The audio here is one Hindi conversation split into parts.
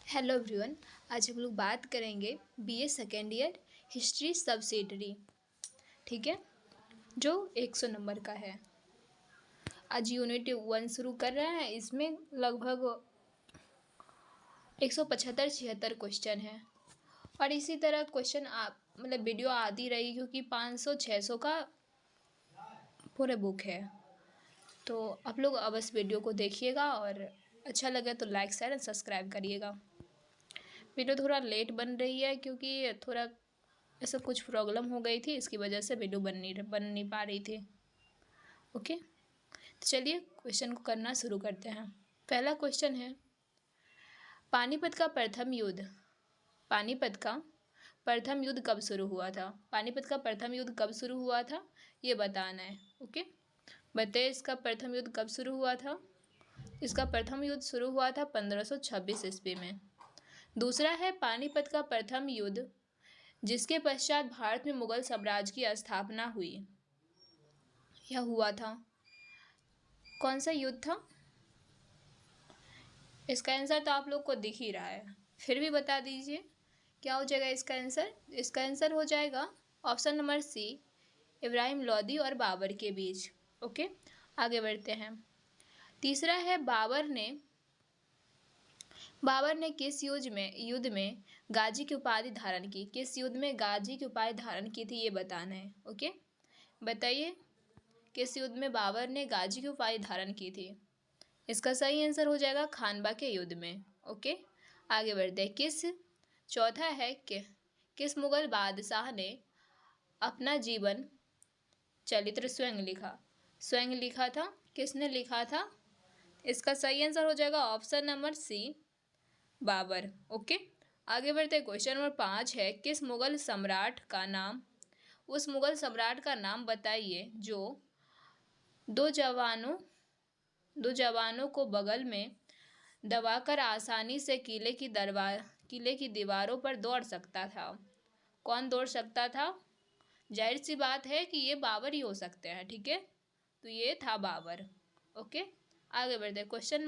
Hello everyone. आज हम लोग बात करेंगे BA second year history subsidiary, ठीक है, जो 100 नंबर का है। आज यूनिट 1 शुरू कर रहे हैं। इसमें लगभग 175-76 क्वेश्चन है और इसी तरह क्वेश्चन मतलब वीडियो आती रही, क्योंकि 500-600 का पूरे बुक है। तो आप लोग अवश्य वीडियो को देखिएगा और अच्छा लगे तो लाइक शेयर एंड सब्सक्राइब करिएगा। वीडियो थोड़ा लेट बन रही है क्योंकि थोड़ा ऐसा कुछ प्रॉब्लम हो गई थी, इसकी वजह से वीडियो बन नहीं पा रही थी। ओके, तो चलिए क्वेश्चन को करना शुरू करते हैं। पहला क्वेश्चन है, पानीपत का प्रथम युद्ध कब शुरू हुआ था? पानीपत का प्रथम युद्ध कब शुरू हुआ था, ये बताना है। ओके, बताइए इसका प्रथम युद्ध कब शुरू हुआ था? इसका प्रथम युद्ध शुरू हुआ था 1526 ईस्वी में। दूसरा है, पानीपत का प्रथम युद्ध जिसके पश्चात भारत में मुगल साम्राज्य की स्थापना हुई, यह हुआ था, कौन सा युद्ध था? इसका आंसर तो आप लोग को दिख ही रहा है, फिर भी बता दीजिए क्या हो जाएगा इसका आंसर। इसका आंसर हो जाएगा option number C, Ibrahim Lodi और बाबर के बीच। ओके, आगे बढ़ते हैं। तीसरा है, बाबर ने किस युद्ध में गाजी की उपाधि धारण की? किस युद्ध में गाजी की उपाधि धारण की थी, ये बताना है। ओके, बताइए किस युद्ध में बाबर ने गाजी की उपाधि धारण की थी? इसका सही आंसर हो जाएगा खानवा के युद्ध में। ओके, आगे बढ़ते हैं। चौथा है कि किस मुगल बादशाह ने अपना जीवन चरित्र स्वयं लिखा था? किसने लिखा था? इसका सही आंसर हो जाएगा option number C, Babar. Okay, आगे बढ़ते हैं। क्वेश्चन नंबर 5 है, किस मुगल सम्राट का नाम, उस मुगल सम्राट का नाम बताइए जो दो जवानों को बगल में दबाकर आसानी से किले की दीवारों पर दौड़ सकता था। कौन दौड़ सकता था? जाहिर सी बात है कि ये बाबर ही हो सकते हैं, ठीक है, तो ये था बाबर। ओके, आगे बढ़ते हैं। क्वेश्चन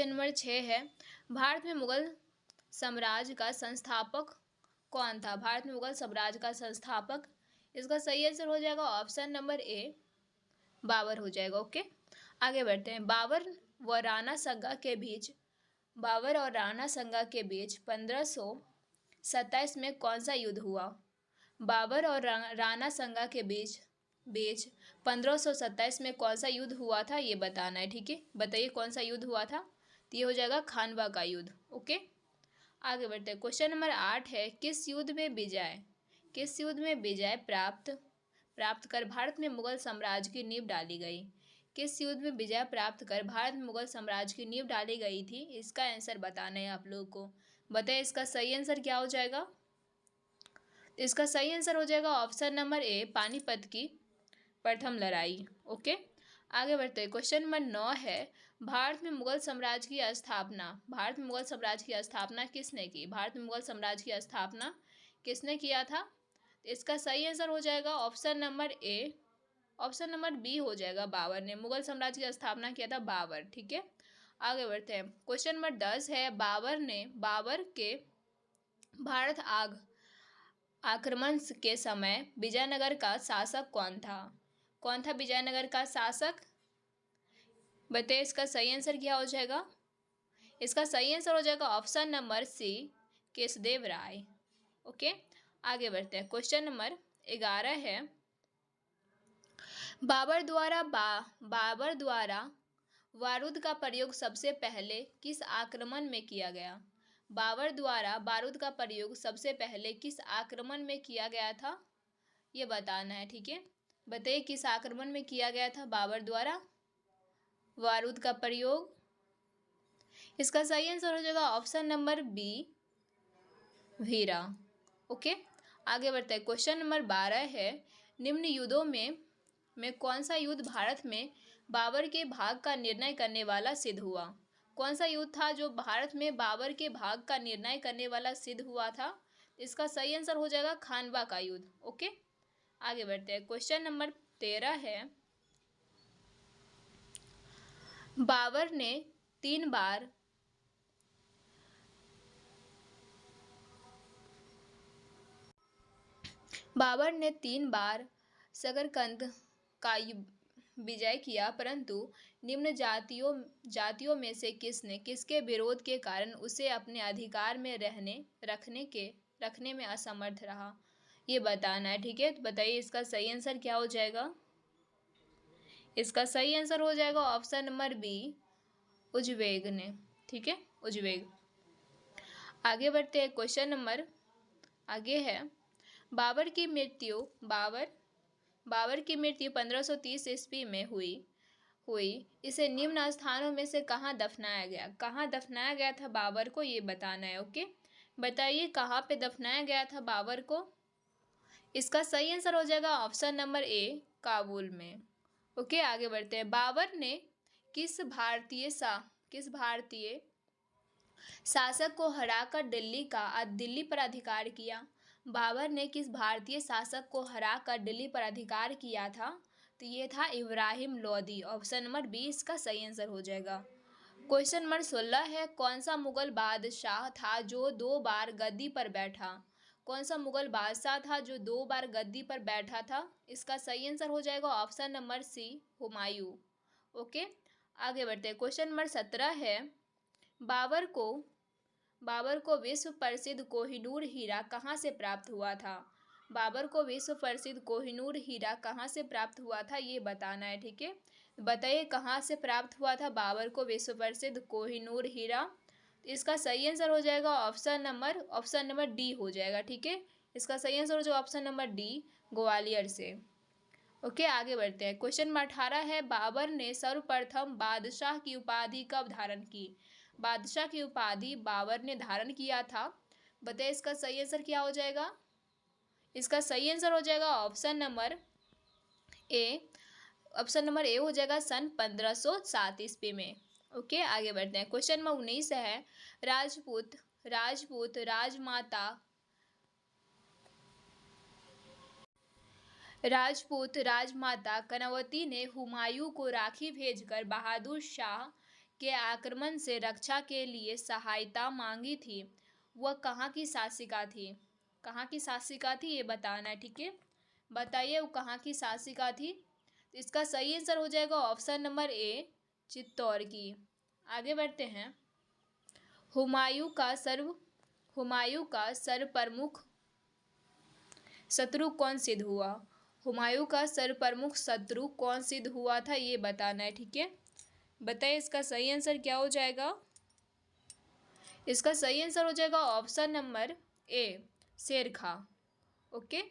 नंबर 6 है, भारत में मुगल साम्राज्य का संस्थापक कौन था? भारत में मुगल साम्राज्य का संस्थापक, इसका सही आंसर हो जाएगा ऑप्शन नंबर ए, बाबर हो जाएगा। ओके, आगे बढ़ते हैं। बाबर और राणा संगा के बीच 1527 में कौन सा युद्ध हुआ? बाबर और राणा संगा के बीच 1527 में कौन सा युद्ध हुआ था, ये बताना है, ठीक है। बताइए कौन सा युद्ध हुआ था, तो ये हो जाएगा खानवा का युद्ध। ओके, आगे बढ़ते हैं। क्वेश्चन नंबर 8 है, किस युद्ध में विजय प्राप्त कर भारत में मुगल साम्राज्य की नींव डाली गई? किस युद्ध में विजय प्राप्त कर भारत में मुगल साम्राज्य की नींव डाली गई थी? इसका आंसर बताना है आप लोगों को। बताइए इसका सही आंसर क्या हो जाएगा? इसका सही आंसर हो जाएगा ऑप्शन नंबर ए, पानीपत की प्रथम लड़ाई। ओके, आगे बढ़ते हैं। क्वेश्चन नंबर 9 है, भारत में मुगल साम्राज्य की स्थापना किसने की? भारत में मुगल साम्राज्य की स्थापना किसने किया था? इसका सही आंसर हो जाएगा ऑप्शन नंबर बी हो जाएगा, बाबर ने मुगल साम्राज्य की स्थापना किया था, बाबर। ठीक है, आगे बढ़ते हैं। क्वेश्चन नंबर 10 है, बाबर के भारत आक्रमण के समय विजयनगर का शासक कौन था? कौन था विजयनगर का शासक? बताइए इसका सही आंसर क्या हो जाएगा? इसका सही आंसर हो जाएगा ऑप्शन नंबर सी, केशदेव राय। ओके, आगे बढ़ते हैं। क्वेश्चन नंबर 11 है, बाबर द्वारा बारूद का प्रयोग सबसे पहले किस आक्रमण में किया गया? बाबर द्वारा बारूद का प्रयोग सबसे पहले किस आक्रमण में किया गया था, ये बताना है, ठीक है। बताइए किस आक्रमण में किया गया था बाबर द्वारा बारूद का प्रयोग? इसका सही आंसर हो जाएगा ऑप्शन नंबर बी, वीरा। ओके, आगे बढ़ते हैं। क्वेश्चन नंबर 12 है, निम्न युद्धों में कौन सा युद्ध भारत में बाबर के भाग का निर्णय करने वाला सिद्ध हुआ? कौन सा युद्ध था जो भारत में बाबर के भाग का निर्णय करने वाला सिद्ध हुआ था? इसका सही आंसर हो जाएगा खानवा का युद्ध। ओके, आगे बढ़ते हैं। क्वेश्चन नंबर 13 है, बाबर ने 3 बार शकरकंद का विजय किया, परंतु निम्न जातियों में से किसके विरोध के कारण उसे अपने अधिकार में रखने में असमर्थ रहा, ये बताना है। ठीक है, तो बताइए इसका सही आंसर क्या हो जाएगा। इसका सही आंसर हो जाएगा ऑप्शन नंबर बी, उज्बेक ने। ठीक है, उज्बेक। आगे बढ़ते हैं, क्वेश्चन नंबर आगे है, बाबर की मृत्यु 1530 ईस्वी में हुई। इसे निम्न स्थानों में से कहाँ दफनाया गया था बाबर को, ये बताना है। ओके, बताइए कहाँ पे दफनाया गया था बाबर को। इसका सही आंसर हो जाएगा ऑप्शन नंबर ए, काबुल में। ओके, आगे बढ़ते हैं, बाबर ने किस भारतीय शासक को हराकर दिल्ली पर अधिकार किया। बाबर ने किस भारतीय शासक को हराकर दिल्ली पर अधिकार किया था, तो ये था Ibrahim Lodi. Option number B इसका सही आंसर हो जाएगा। क्वेश्चन नंबर 16 है, कौन सा मुगल बादशाह था जो 2 बार गद्दी पर बैठा। कौन सा मुगल बादशाह था जो 2 बार गद्दी पर बैठा था। इसका सही आंसर हो जाएगा option number C, Humayun. Okay, आगे बढ़ते हैं, क्वेश्चन नंबर 17 है, बाबर को विश्व प्रसिद्ध कोहिनूर हीरा कहाँ से प्राप्त हुआ था। बाबर को विश्व प्रसिद्ध कोहिनूर हीरा कहाँ से प्राप्त हुआ था, ये बताना है। ठीक है, बताइए कहाँ से प्राप्त हुआ था बाबर को विश्व प्रसिद्ध कोहिनूर हीरा। इसका सही आंसर हो जाएगा ऑप्शन नंबर डी हो जाएगा। ठीक है, इसका सही आंसर हो जाएगा ऑप्शन नंबर डी, ग्वालियर से। ओके, आगे बढ़ते हैं, क्वेश्चन नंबर 18 है, बाबर ने सर्वप्रथम बादशाह की उपाधि कब धारण की। बादशाह की उपाधि बाबर ने धारण किया था, बताइए इसका सही आंसर क्या हो जाएगा। इसका सही आंसर हो जाएगा ऑप्शन नंबर ए हो जाएगा सन 1507 ईस्वी में। ओके, आगे बढ़ते हैं, क्वेश्चन नंबर 19 है, राजपूत राजमाता कनवती ने हुमायूं को राखी भेजकर बहादुर शाह के आक्रमण से रक्षा के लिए सहायता मांगी थी। वह कहाँ की शासिका थी, ये बताना है। ठीक है, बताइए वो कहाँ की शासिका थी। तो इसका सही आंसर हो जाएगा ऑप्शन नंबर ए, चित्तौड़ की। आगे बढ़ते हैं, हुमायूं का सर्वप्रमुख शत्रु कौन सिद्ध हुआ। हुमायूं का सर्वप्रमुख शत्रु कौन सिद्ध हुआ था, ये बताना है। ठीक है, बताइए इसका सही आंसर क्या हो जाएगा। इसका सही आंसर हो जाएगा ऑप्शन नंबर ए, शेर खां। ओके,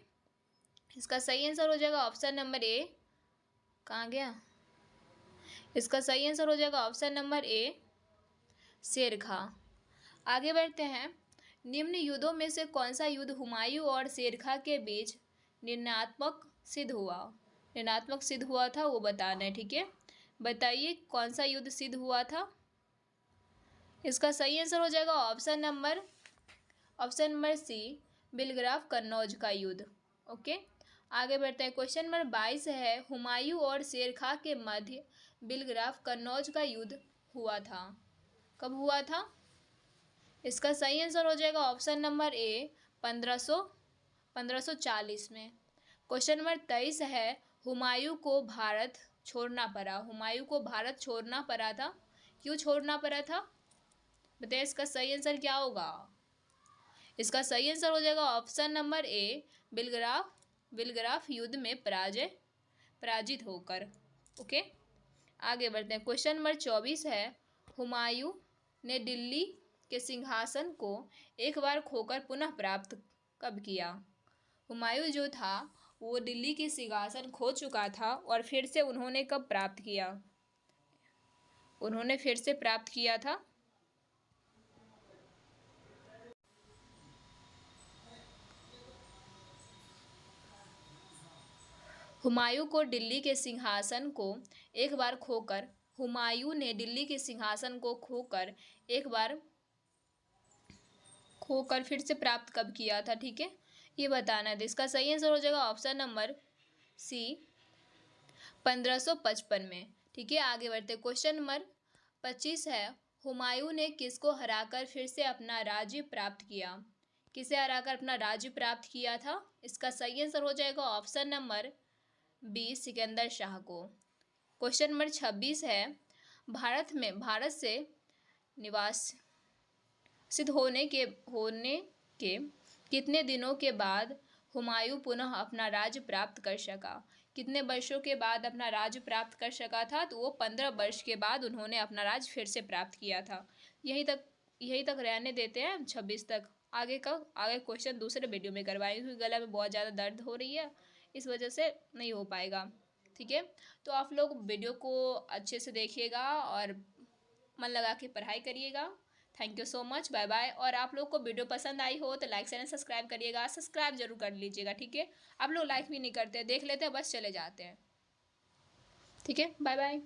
इसका सही आंसर हो जाएगा ऑप्शन नंबर ए, कहाँ गया। इसका सही आंसर हो जाएगा ऑप्शन नंबर ए, शेर खां। आगे बढ़ते हैं, निम्न युद्धों में से कौन सा युद्ध हुमायूं और शेर खां के बीच निर्णात्मक सिद्ध हुआ था, वो बताना है। ठीक है, बताइए कौन सा युद्ध सिद्ध हुआ था। इसका सही आंसर हो जाएगा ऑप्शन नंबर सी, बिलग्राफ कन्नौज का युद्ध। ओके, आगे बढ़ते हैं, क्वेश्चन नंबर 22 है, हुमायूं और शेर खां के मध्य बिलग्राफ कन्नौज का युद्ध हुआ था, कब हुआ था। इसका सही आंसर हो जाएगा ऑप्शन नंबर ए, 1540 में। क्वेश्चन नंबर 23 है, हुमायूं को भारत छोड़ना पड़ा था, क्यों छोड़ना पड़ा था, बताइए इसका सही आंसर क्या होगा। इसका सही आंसर हो जाएगा ऑप्शन नंबर ए, बिलग्राफ युद्ध में पराजित होकर। ओके, आगे बढ़ते हैं, क्वेश्चन नंबर 24 है, हुमायूं ने दिल्ली के सिंहासन को एक बार खोकर पुनः प्राप्त कब किया। हुमायूं जो था वो दिल्ली की सिंहासन खो चुका था और फिर से उन्होंने कब प्राप्त किया था। हुमायूं ने दिल्ली के सिंहासन को एक बार खोकर फिर से प्राप्त कब किया था। ठीक है, ये बताना है। इसका सही आंसर हो जाएगा ऑप्शन नंबर सी, 1555 में। ठीक है, आगे बढ़ते। क्वेश्चन नंबर 25 है, हुमायूं ने किसको हराकर फिर से अपना राज्य प्राप्त किया? किसे हराकर अपना राज्य प्राप्त किया था? इसका सही आंसर हो जाएगा option number B, Sikandar Shah को। क्वेश्चन नंबर 26 है, भारत से निवासित होने के कितने दिनों के बाद हुमायूं पुनः अपना राज्य प्राप्त कर सका? कितने वर्षों के बाद अपना राज्य प्राप्त कर सका था? तो वो 15 वर्ष के बाद उन्होंने अपना राज्य फिर से प्राप्त किया था। यही तक रहने देते हैं 26 तक। आगे क्वेश्चन दूसरे वीडियो में करवाएंगे, क्योंकि गला में बहुत ज़्यादा दर्द हो रही है, इस वजह से नहीं हो पाएगा। ठीक है, तो आप लोग वीडियो को अच्छे से देखिएगा और मन लगा के पढ़ाई करिएगा। Thank you so much, bye bye. और आप लोग को वीडियो पसंद आई हो तो लाइक शेयर सब्सक्राइब करिएगा, सब्सक्राइब जरूर कर लीजिएगा। ठीक है, आप लोग लाइक भी नहीं करते, देख लेते हैं बस चले जाते हैं। ठीक है, बाय बाय।